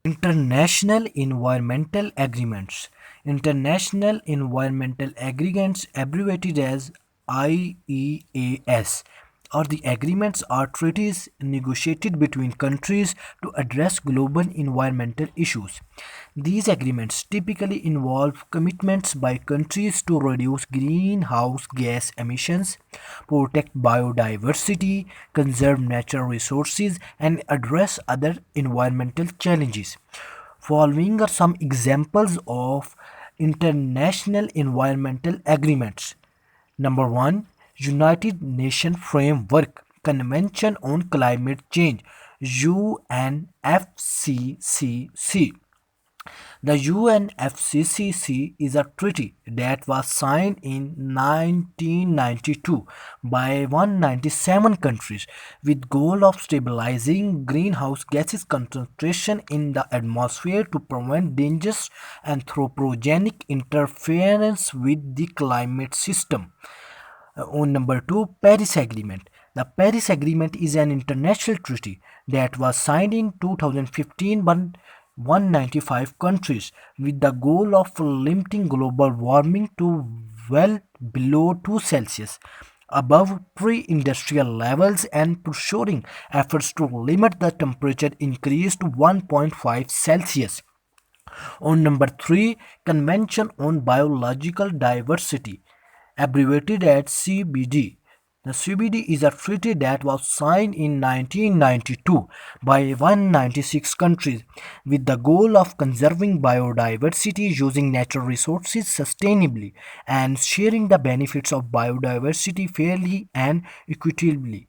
International environmental agreements. International environmental agreements, abbreviated as IEAS, or the agreements are treaties negotiated between countries to address global environmental issues. These agreements typically involve commitments by countries to reduce greenhouse gas emissions, protect biodiversity, conserve natural resources, and address other environmental challenges. Following are some examples of international environmental agreements. Number 1, United Nations Framework Convention on Climate Change, UNFCCC. The UNFCCC is a treaty that was signed in 1992 by 197 countries with goal of stabilizing greenhouse gases concentration in the atmosphere to prevent dangerous anthropogenic interference with the climate system. On number 2, Paris Agreement. The Paris Agreement is an international treaty that was signed in 2015 by 195 countries with the goal of limiting global warming to well below 2 Celsius above pre-industrial levels and pursuing efforts to limit the temperature increase to 1.5 Celsius. On number 3, Convention on Biological Diversity, abbreviated as CBD. The CBD is a treaty that was signed in 1992 by 196 countries with the goal of conserving biodiversity, using natural resources sustainably, and sharing the benefits of biodiversity fairly and equitably.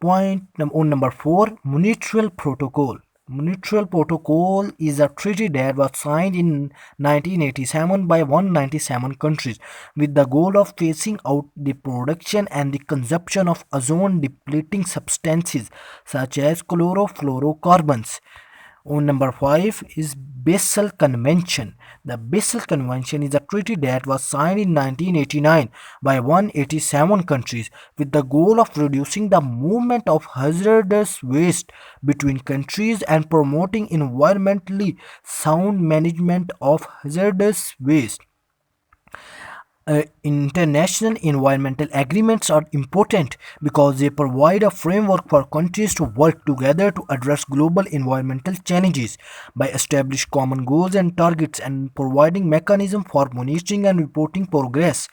On number 4, Mutual Protocol. Mutual Protocol is a treaty that was signed in 1987 by 197 countries with the goal of phasing out the production and the consumption of ozone depleting substances such as chlorofluorocarbons. On number 5 is Basel Convention. The Basel Convention is a treaty that was signed in 1989 by 187 countries with the goal of reducing the movement of hazardous waste between countries and promoting environmentally sound management of hazardous waste. International environmental agreements are important because they provide a framework for countries to work together to address global environmental challenges by establishing common goals and targets and providing mechanisms for monitoring and reporting progress.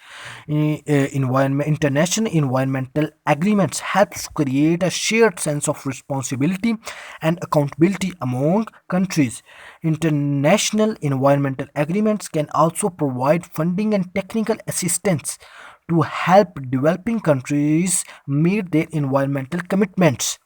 International environmental agreements helps create a shared sense of responsibility and accountability among countries. International environmental agreements can also provide funding and technical assistance to help developing countries meet their environmental commitments.